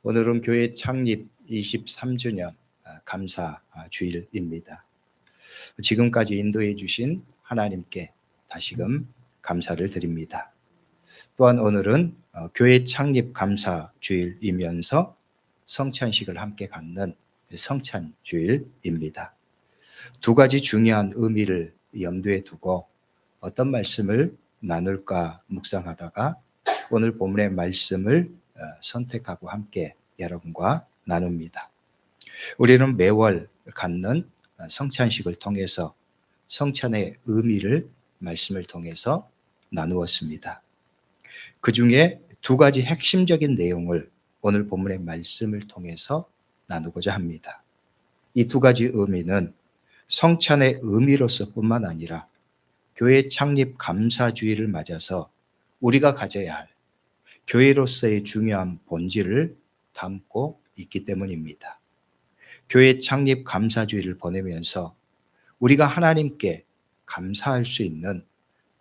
오늘은 교회 창립 23주년 감사 주일입니다. 지금까지 인도해 주신 하나님께 다시금 감사를 드립니다. 또한 오늘은 교회 창립 감사 주일이면서 성찬식을 함께 갖는 성찬 주일입니다. 두 가지 중요한 의미를 염두에 두고 어떤 말씀을 나눌까 묵상하다가 오늘 본문의 말씀을 선택하고 함께 여러분과 나눕니다. 우리는 매월 갖는 성찬식을 통해서 성찬의 의미를 말씀을 통해서 나누었습니다. 그 중에 두 가지 핵심적인 내용을 오늘 본문의 말씀을 통해서 나누고자 합니다. 이 두 가지 의미는 성찬의 의미로서 뿐만 아니라 교회 창립 감사주의를 맞아서 우리가 가져야 할 교회로서의 중요한 본질을 담고 있기 때문입니다. 교회 창립 감사주의를 보내면서 우리가 하나님께 감사할 수 있는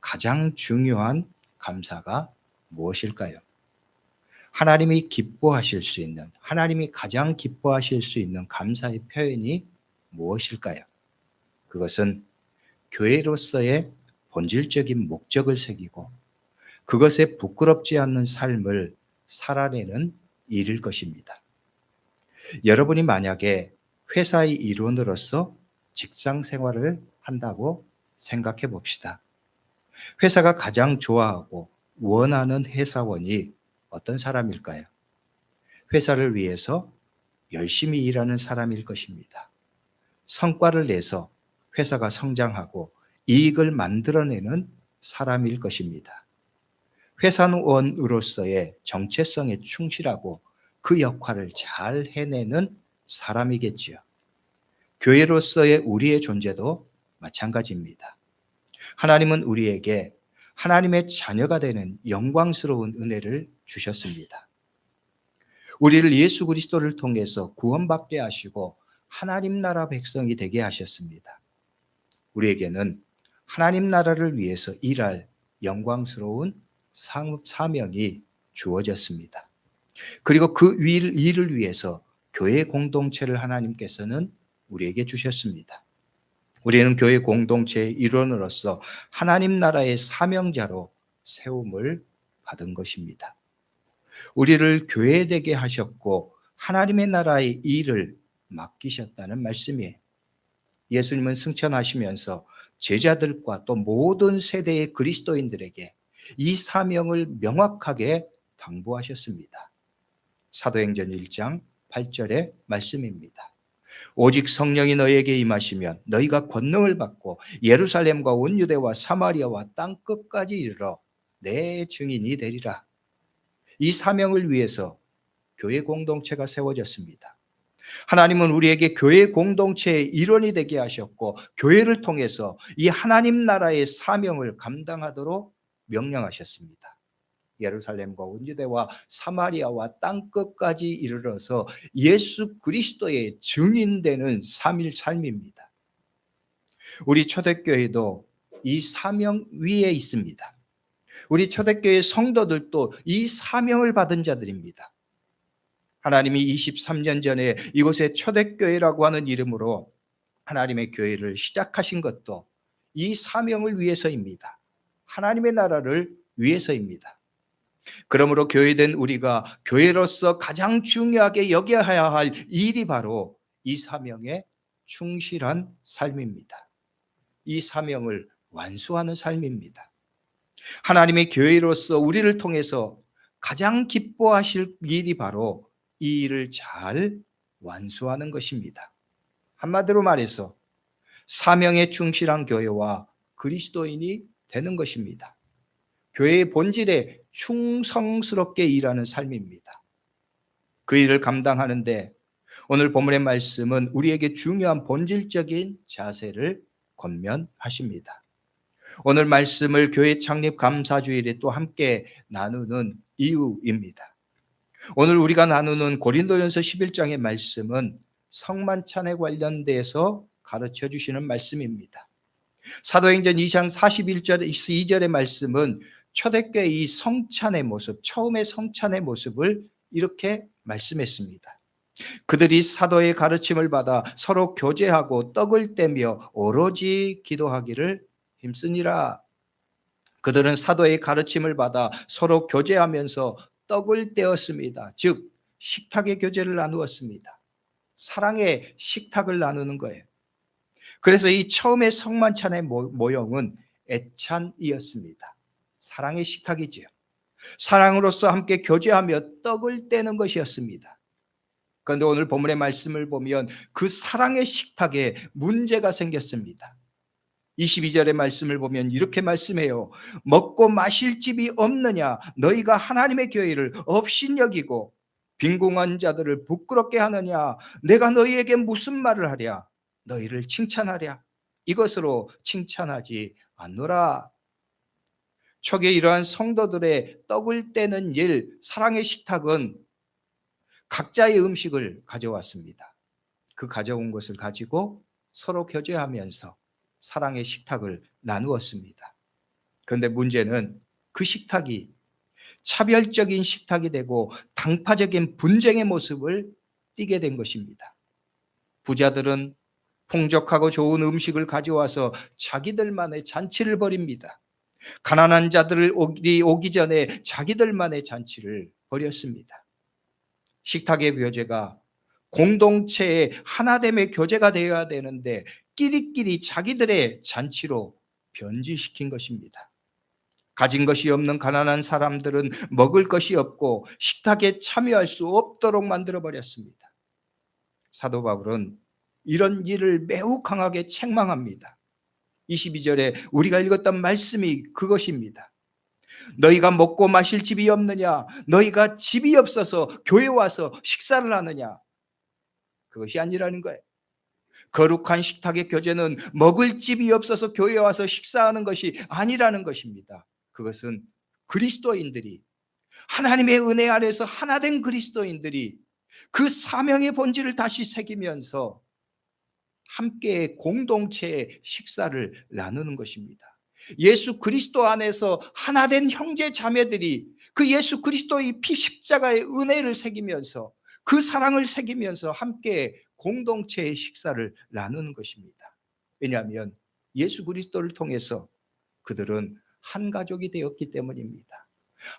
가장 중요한 감사가 무엇일까요? 하나님이 기뻐하실 수 있는, 하나님이 가장 기뻐하실 수 있는 감사의 표현이 무엇일까요? 그것은 교회로서의 본질적인 목적을 새기고 그것에 부끄럽지 않는 삶을 살아내는 일일 것입니다. 여러분이 만약에 회사의 일원으로서 직장 생활을 한다고 생각해 봅시다. 회사가 가장 좋아하고 원하는 회사원이 어떤 사람일까요? 회사를 위해서 열심히 일하는 사람일 것입니다. 성과를 내서 회사가 성장하고 이익을 만들어내는 사람일 것입니다. 회사원으로서의 정체성에 충실하고 그 역할을 잘 해내는 사람이겠지요. 교회로서의 우리의 존재도 마찬가지입니다. 하나님은 우리에게 하나님의 자녀가 되는 영광스러운 은혜를 주셨습니다. 우리를 예수 그리스도를 통해서 구원받게 하시고 하나님 나라 백성이 되게 하셨습니다. 우리에게는 하나님 나라를 위해서 일할 영광스러운 사명이 주어졌습니다. 그리고 그 일을 위해서 교회 공동체를 하나님께서는 우리에게 주셨습니다. 우리는 교회 공동체의 일원으로서 하나님 나라의 사명자로 세움을 받은 것입니다. 우리를 교회되게 하셨고 하나님의 나라의 일을 맡기셨다는 말씀이에요. 예수님은 승천하시면서 제자들과 또 모든 세대의 그리스도인들에게 이 사명을 명확하게 당부하셨습니다. 사도행전 1장 8절의 말씀입니다. 오직 성령이 너희에게 임하시면 너희가 권능을 받고 예루살렘과 온 유대와 사마리아와 땅 끝까지 이르러 내 증인이 되리라. 이 사명을 위해서 교회 공동체가 세워졌습니다. 하나님은 우리에게 교회 공동체의 일원이 되게 하셨고 교회를 통해서 이 하나님 나라의 사명을 감당하도록 명령하셨습니다. 예루살렘과 온 유대와 사마리아와 땅 끝까지 이르러서 예수 그리스도의 증인되는 삶입니다. 우리 초대교회도 이 사명 위에 있습니다. 우리 초대교회 성도들도 이 사명을 받은 자들입니다. 하나님이 23년 전에 이곳에 초대교회라고 하는 이름으로 하나님의 교회를 시작하신 것도 이 사명을 위해서입니다. 하나님의 나라를 위해서입니다. 그러므로 교회된 우리가 교회로서 가장 중요하게 여겨야 할 일이 바로 이 사명에 충실한 삶입니다. 이 사명을 완수하는 삶입니다. 하나님의 교회로서 우리를 통해서 가장 기뻐하실 일이 바로 이 일을 잘 완수하는 것입니다. 한마디로 말해서 사명에 충실한 교회와 그리스도인이 되는 것입니다. 교회의 본질에 충성스럽게 일하는 삶입니다. 그 일을 감당하는데 오늘 본문의 말씀은 우리에게 중요한 본질적인 자세를 권면하십니다. 오늘 말씀을 교회 창립 감사주일에 또 함께 나누는 이유입니다. 오늘 우리가 나누는 고린도전서 11장의 말씀은 성만찬에 관련돼서 가르쳐 주시는 말씀입니다. 사도행전 2장 41절 2절의 말씀은 초대교회의 성찬의 모습, 처음의 성찬의 모습을 이렇게 말씀했습니다. 그들이 사도의 가르침을 받아 서로 교제하고 떡을 떼며 오로지 기도하기를 힘쓰니라. 그들은 사도의 가르침을 받아 서로 교제하면서 떡을 떼었습니다. 즉 식탁의 교제를 나누었습니다. 사랑의 식탁을 나누는 거예요. 그래서 이 처음에 성만찬의 모형은 애찬이었습니다. 사랑의 식탁이지요. 사랑으로서 함께 교제하며 떡을 떼는 것이었습니다. 그런데 오늘 본문의 말씀을 보면 그 사랑의 식탁에 문제가 생겼습니다. 22절의 말씀을 보면 이렇게 말씀해요. 먹고 마실 집이 없느냐? 너희가 하나님의 교회를 업신여기고 빈궁한 자들을 부끄럽게 하느냐? 내가 너희에게 무슨 말을 하랴? 너희를 칭찬하랴? 이것으로 칭찬하지 않노라. 초기에 이러한 성도들의 떡을 떼는 일, 사랑의 식탁은 각자의 음식을 가져왔습니다. 그 가져온 것을 가지고 서로 교제하면서 사랑의 식탁을 나누었습니다. 그런데 문제는 그 식탁이 차별적인 식탁이 되고 당파적인 분쟁의 모습을 띠게 된 것입니다. 부자들은 풍족하고 좋은 음식을 가져와서 자기들만의 잔치를 벌입니다. 가난한 자들이 오기 전에 자기들만의 잔치를 벌였습니다. 식탁의 교제가 공동체의 하나됨의 교제가 되어야 되는데 끼리끼리 자기들의 잔치로 변질시킨 것입니다. 가진 것이 없는 가난한 사람들은 먹을 것이 없고 식탁에 참여할 수 없도록 만들어버렸습니다. 사도 바울은 이런 일을 매우 강하게 책망합니다. 22절에 우리가 읽었던 말씀이 그것입니다. 너희가 먹고 마실 집이 없느냐? 너희가 집이 없어서 교회 와서 식사를 하느냐? 그것이 아니라는 거예요. 거룩한 식탁의 교제는 먹을 집이 없어서 교회에 와서 식사하는 것이 아니라는 것입니다. 그것은 그리스도인들이, 하나님의 은혜 아래서 하나된 그리스도인들이 그 사명의 본질을 다시 새기면서 함께 공동체의 식사를 나누는 것입니다. 예수 그리스도 안에서 하나된 형제 자매들이 그 예수 그리스도의 피 십자가의 은혜를 새기면서 그 사랑을 새기면서 함께 공동체의 식사를 나누는 것입니다. 왜냐하면 예수 그리스도를 통해서 그들은 한 가족이 되었기 때문입니다.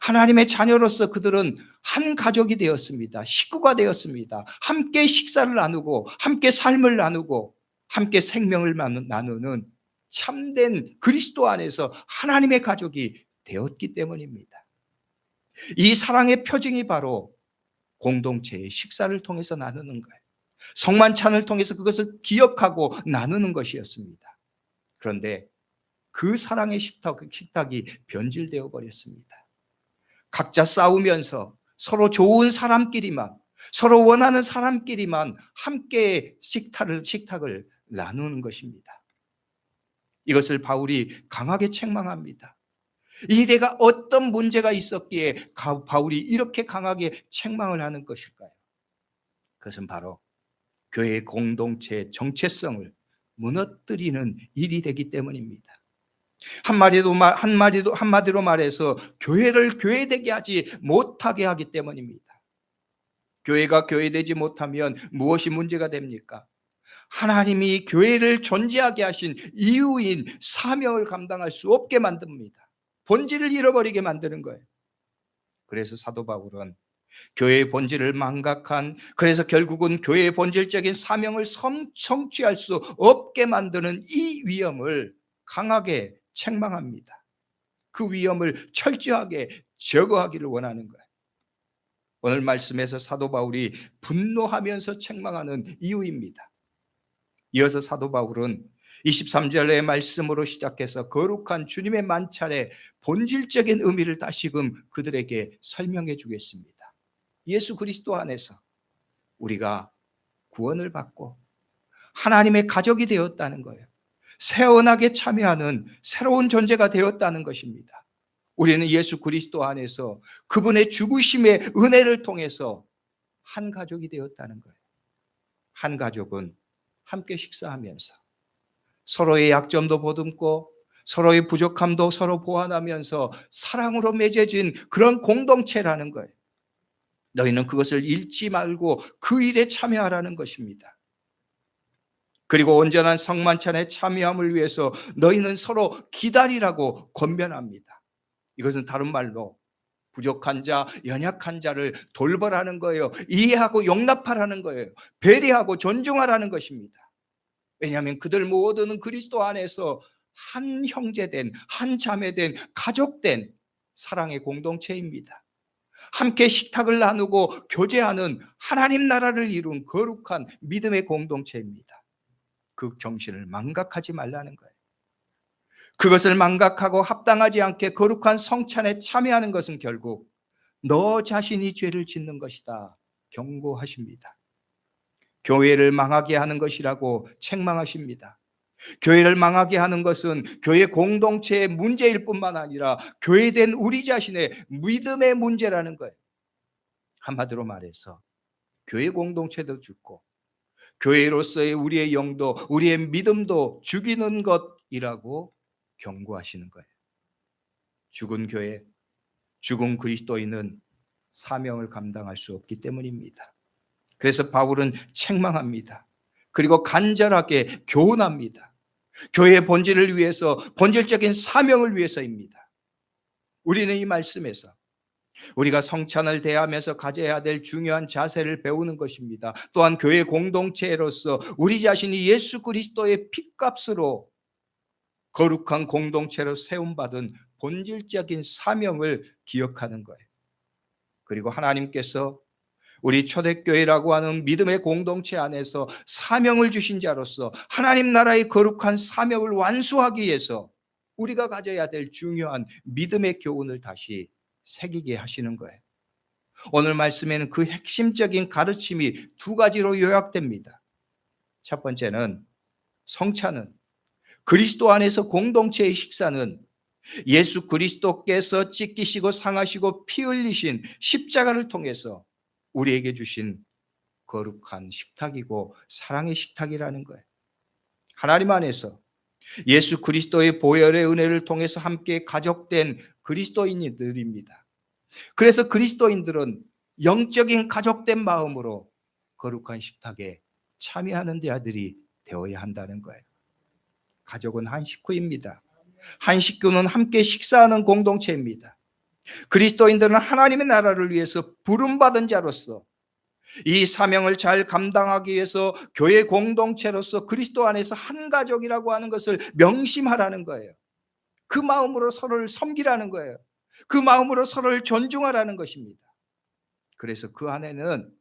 하나님의 자녀로서 그들은 한 가족이 되었습니다. 식구가 되었습니다. 함께 식사를 나누고 함께 삶을 나누고 함께 생명을 나누는 참된 그리스도 안에서 하나님의 가족이 되었기 때문입니다. 이 사랑의 표징이 바로 공동체의 식사를 통해서 나누는 거예요. 성만찬을 통해서 그것을 기억하고 나누는 것이었습니다. 그런데 그 사랑의 식탁이 변질되어 버렸습니다. 각자 싸우면서 서로 좋은 사람끼리만, 서로 원하는 사람끼리만 함께 식탁을 나누는 것입니다. 이것을 바울이 강하게 책망합니다. 이 일에가 어떤 문제가 있었기에 바울이 이렇게 강하게 책망을 하는 것일까요? 그것은 바로 교회의 공동체의 정체성을 무너뜨리는 일이 되기 때문입니다. 한마디로 말해서 교회를 교회되게 하지 못하게 하기 때문입니다. 교회가 교회되지 못하면 무엇이 문제가 됩니까? 하나님이 교회를 존재하게 하신 이유인 사명을 감당할 수 없게 만듭니다. 본질을 잃어버리게 만드는 거예요. 그래서 사도 바울은 교회의 본질을 망각한, 그래서 결국은 교회의 본질적인 사명을 성취할 수 없게 만드는 이 위험을 강하게 책망합니다. 그 위험을 철저하게 제거하기를 원하는 거예요. 오늘 말씀에서 사도 바울이 분노하면서 책망하는 이유입니다. 이어서 사도 바울은 23절의 말씀으로 시작해서 거룩한 주님의 만찬의 본질적인 의미를 다시금 그들에게 설명해 주겠습니다. 예수 그리스도 안에서 우리가 구원을 받고 하나님의 가족이 되었다는 거예요. 새언약에 참여하는 새로운 존재가 되었다는 것입니다. 우리는 예수 그리스도 안에서 그분의 죽으심의 은혜를 통해서 한 가족이 되었다는 거예요. 한 가족은 함께 식사하면서 서로의 약점도 보듬고 서로의 부족함도 서로 보완하면서 사랑으로 맺어진 그런 공동체라는 거예요. 너희는 그것을 잃지 말고 그 일에 참여하라는 것입니다. 그리고 온전한 성만찬에 참여함을 위해서 너희는 서로 기다리라고 권면합니다. 이것은 다른 말로 부족한 자, 연약한 자를 돌보라는 거예요. 이해하고 용납하라는 거예요. 배려하고 존중하라는 것입니다. 왜냐하면 그들 모두는 그리스도 안에서 한 형제된, 한 자매된, 가족된 사랑의 공동체입니다. 함께 식탁을 나누고 교제하는 하나님 나라를 이룬 거룩한 믿음의 공동체입니다. 그 정신을 망각하지 말라는 거예요. 그것을 망각하고 합당하지 않게 거룩한 성찬에 참여하는 것은 결국 너 자신이 죄를 짓는 것이다 경고하십니다. 교회를 망하게 하는 것이라고 책망하십니다. 교회를 망하게 하는 것은 교회 공동체의 문제일 뿐만 아니라 교회된 우리 자신의 믿음의 문제라는 거예요. 한마디로 말해서 교회 공동체도 죽고 교회로서의 우리의 영도, 우리의 믿음도 죽이는 것이라고 경고하시는 거예요. 죽은 교회, 죽은 그리스도인은 사명을 감당할 수 없기 때문입니다. 그래서 바울은 책망합니다. 그리고 간절하게 교훈합니다. 교회의 본질을 위해서, 본질적인 사명을 위해서입니다. 우리는 이 말씀에서 우리가 성찬을 대하면서 가져야 될 중요한 자세를 배우는 것입니다. 또한 교회 공동체로서 우리 자신이 예수 그리스도의 핏값으로 거룩한 공동체로 세움받은 본질적인 사명을 기억하는 거예요. 그리고 하나님께서 우리 초대교회라고 하는 믿음의 공동체 안에서 사명을 주신 자로서 하나님 나라의 거룩한 사명을 완수하기 위해서 우리가 가져야 될 중요한 믿음의 교훈을 다시 새기게 하시는 거예요. 오늘 말씀에는 그 핵심적인 가르침이 두 가지로 요약됩니다. 첫 번째는 성찬은, 그리스도 안에서 공동체의 식사는 예수 그리스도께서 찢기시고 상하시고 피 흘리신 십자가를 통해서 우리에게 주신 거룩한 식탁이고 사랑의 식탁이라는 거예요. 하나님 안에서 예수 그리스도의 보혈의 은혜를 통해서 함께 가족된 그리스도인들입니다. 그래서 그리스도인들은 영적인 가족된 마음으로 거룩한 식탁에 참여하는 자들이 되어야 한다는 거예요. 가족은 한 식구입니다. 한 식구는 함께 식사하는 공동체입니다. 그리스도인들은 하나님의 나라를 위해서 부름받은 자로서 이 사명을 잘 감당하기 위해서 교회 공동체로서 그리스도 안에서 한 가족이라고 하는 것을 명심하라는 거예요. 그 마음으로 서로를 섬기라는 거예요. 그 마음으로 서로를 존중하라는 것입니다. 그래서 그 안에는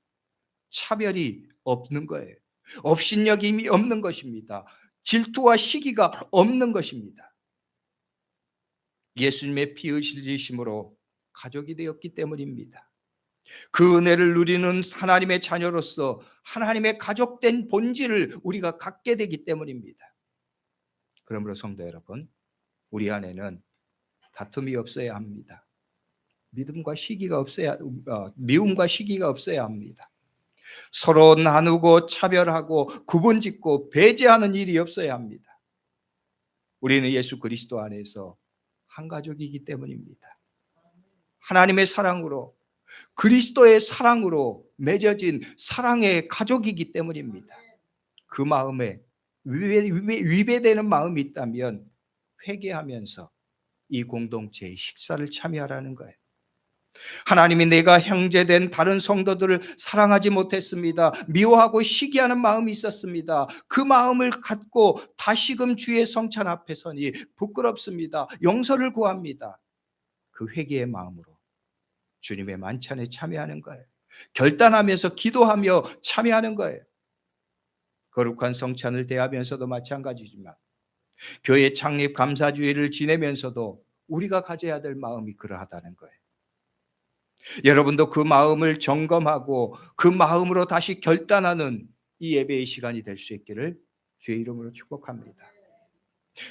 차별이 없는 거예요. 업신여김이 없는 것입니다. 질투와 시기가 없는 것입니다. 예수님의 피 흘리심으로 가족이 되었기 때문입니다. 그 은혜를 누리는 하나님의 자녀로서 하나님의 가족된 본질을 우리가 갖게 되기 때문입니다. 그러므로 성도 여러분, 우리 안에는 다툼이 없어야 합니다. 미움과 시기가 없어야 합니다. 서로 나누고 차별하고 구분짓고 배제하는 일이 없어야 합니다. 우리는 예수 그리스도 안에서 한 가족이기 때문입니다. 하나님의 사랑으로, 그리스도의 사랑으로 맺어진 사랑의 가족이기 때문입니다. 그 마음에 위배되는 마음이 있다면 회개하면서 이 공동체의 식사를 참여하라는 거예요. 하나님이 내가 형제된 다른 성도들을 사랑하지 못했습니다. 미워하고 시기하는 마음이 있었습니다. 그 마음을 갖고 다시금 주의 성찬 앞에 서니 부끄럽습니다. 용서를 구합니다. 그 회개의 마음으로 주님의 만찬에 참여하는 거예요. 결단하면서 기도하며 참여하는 거예요. 거룩한 성찬을 대하면서도 마찬가지지만 교회 창립 감사주의를 지내면서도 우리가 가져야 될 마음이 그러하다는 거예요. 여러분도 그 마음을 점검하고 그 마음으로 다시 결단하는 이 예배의 시간이 될 수 있기를 주의 이름으로 축복합니다.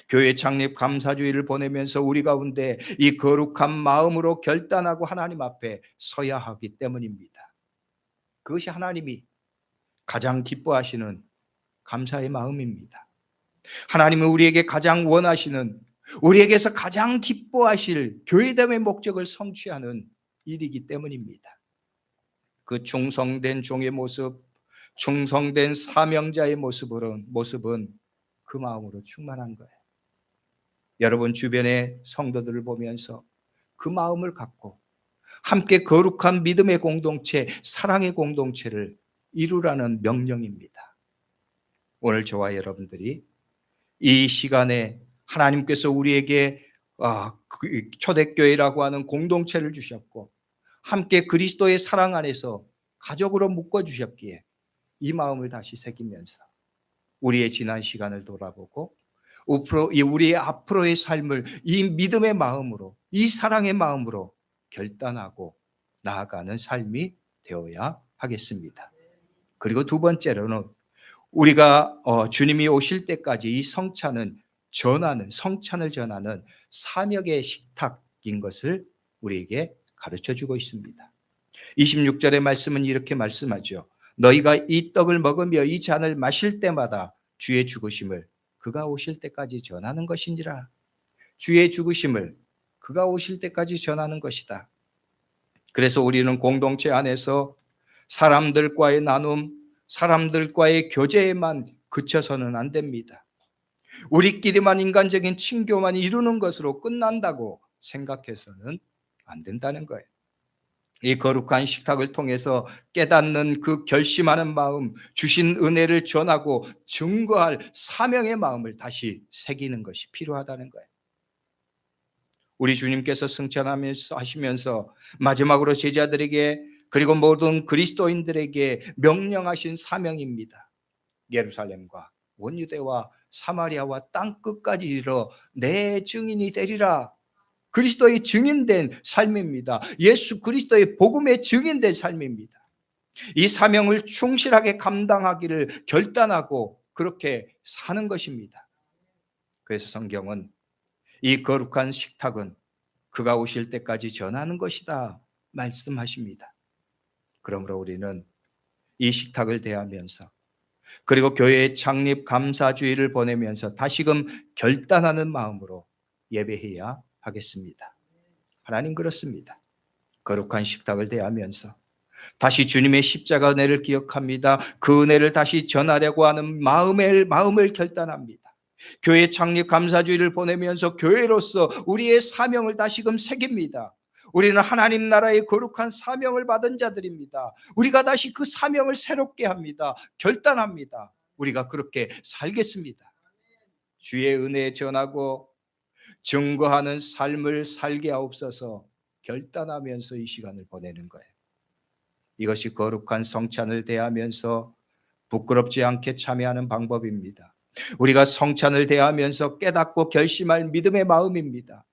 교회 창립 감사주의를 보내면서 우리 가운데 이 거룩한 마음으로 결단하고 하나님 앞에 서야 하기 때문입니다. 그것이 하나님이 가장 기뻐하시는 감사의 마음입니다. 하나님은 우리에게 가장 원하시는, 우리에게서 가장 기뻐하실 교회됨의 목적을 성취하는 일이기 때문입니다. 그 충성된 종의 모습, 충성된 사명자의 모습은 그 마음으로 충만한 거예요. 여러분 주변의 성도들을 보면서 그 마음을 갖고 함께 거룩한 믿음의 공동체, 사랑의 공동체를 이루라는 명령입니다. 오늘 저와 여러분들이 이 시간에 하나님께서 우리에게 초대교회라고 하는 공동체를 주셨고 함께 그리스도의 사랑 안에서 가족으로 묶어주셨기에 이 마음을 다시 새기면서 우리의 지난 시간을 돌아보고 우리의 앞으로의 삶을 이 믿음의 마음으로, 이 사랑의 마음으로 결단하고 나아가는 삶이 되어야 하겠습니다. 그리고 두 번째로는 우리가 주님이 오실 때까지 이 성찬을 전하는 사역의 식탁인 것을 우리에게 가르쳐주고 있습니다. 26절의 말씀은 이렇게 말씀하죠. 너희가 이 떡을 먹으며 이 잔을 마실 때마다 주의 죽으심을 그가 오실 때까지 전하는 것이니라. 주의 죽으심을 그가 오실 때까지 전하는 것이다. 그래서 우리는 공동체 안에서 사람들과의 나눔, 사람들과의 교제에만 그쳐서는 안 됩니다. 우리끼리만 인간적인 친교만 이루는 것으로 끝난다고 생각해서는 안 된다는 거예요. 이 거룩한 식탁을 통해서 깨닫는 그 결심하는 마음, 주신 은혜를 전하고 증거할 사명의 마음을 다시 새기는 것이 필요하다는 거예요. 우리 주님께서 승천하시면서 마지막으로 제자들에게 그리고 모든 그리스도인들에게 명령하신 사명입니다. 예루살렘과 온 유대와 사마리아와 땅 끝까지 이르러 내 증인이 되리라. 그리스도의 증인된 삶입니다. 예수 그리스도의 복음의 증인된 삶입니다. 이 사명을 충실하게 감당하기를 결단하고 그렇게 사는 것입니다. 그래서 성경은 이 거룩한 식탁은 그가 오실 때까지 전하는 것이다 말씀하십니다. 그러므로 우리는 이 식탁을 대하면서 그리고 교회의 창립 감사주의를 보내면서 다시금 결단하는 마음으로 예배해야 하겠습니다. 하나님 그렇습니다. 거룩한 식탁을 대하면서 다시 주님의 십자가 은혜를 기억합니다. 그 은혜를 다시 전하려고 하는 마음을 결단합니다. 교회 창립 감사주의를 보내면서 교회로서 우리의 사명을 다시금 새깁니다. 우리는 하나님 나라의 거룩한 사명을 받은 자들입니다. 우리가 다시 그 사명을 새롭게 합니다. 결단합니다. 우리가 그렇게 살겠습니다. 주의 은혜 전하고 증거하는 삶을 살게 하옵소서 결단하면서 이 시간을 보내는 거예요. 이것이 거룩한 성찬을 대하면서 부끄럽지 않게 참여하는 방법입니다. 우리가 성찬을 대하면서 깨닫고 결심할 믿음의 마음입니다.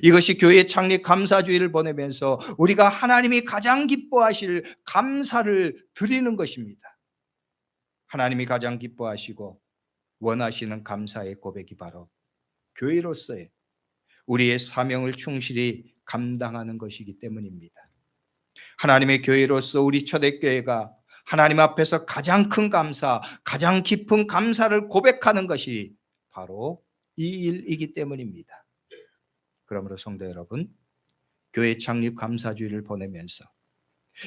이것이 교회 창립 감사주의를 보내면서 우리가 하나님이 가장 기뻐하실 감사를 드리는 것입니다. 하나님이 가장 기뻐하시고 원하시는 감사의 고백이 바로 교회로서의 우리의 사명을 충실히 감당하는 것이기 때문입니다. 하나님의 교회로서 우리 초대교회가 하나님 앞에서 가장 큰 감사, 가장 깊은 감사를 고백하는 것이 바로 이 일이기 때문입니다. 그러므로 성도 여러분, 교회 창립 감사주의를 보내면서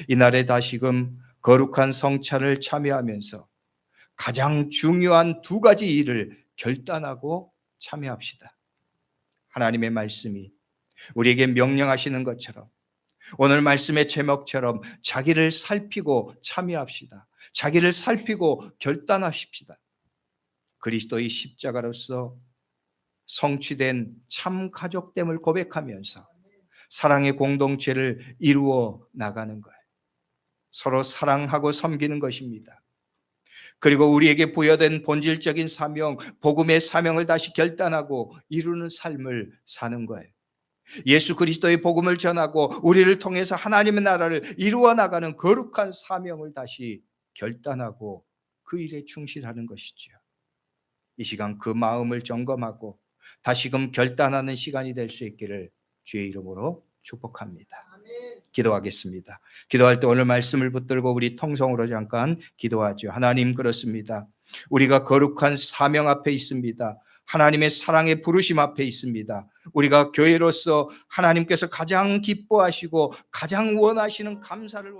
이날에 다시금 거룩한 성찬을 참여하면서 가장 중요한 두 가지 일을 결단하고 참여합시다. 하나님의 말씀이 우리에게 명령하시는 것처럼 오늘 말씀의 제목처럼 자기를 살피고 참여합시다. 자기를 살피고 결단하십시다. 그리스도의 십자가로서 성취된 참 가족됨을 고백하면서 사랑의 공동체를 이루어 나가는 거예요. 서로 사랑하고 섬기는 것입니다. 그리고 우리에게 부여된 본질적인 사명, 복음의 사명을 다시 결단하고 이루는 삶을 사는 거예요. 예수 그리스도의 복음을 전하고 우리를 통해서 하나님의 나라를 이루어 나가는 거룩한 사명을 다시 결단하고 그 일에 충실하는 것이지요. 이 시간 그 마음을 점검하고 다시금 결단하는 시간이 될 수 있기를 주의 이름으로 축복합니다. 기도하겠습니다. 기도할 때 오늘 말씀을 붙들고 우리 통성으로 잠깐 기도하죠. 하나님 그렇습니다. 우리가 거룩한 사명 앞에 있습니다. 하나님의 사랑의 부르심 앞에 있습니다. 우리가 교회로서 하나님께서 가장 기뻐하시고 가장 원하시는 감사를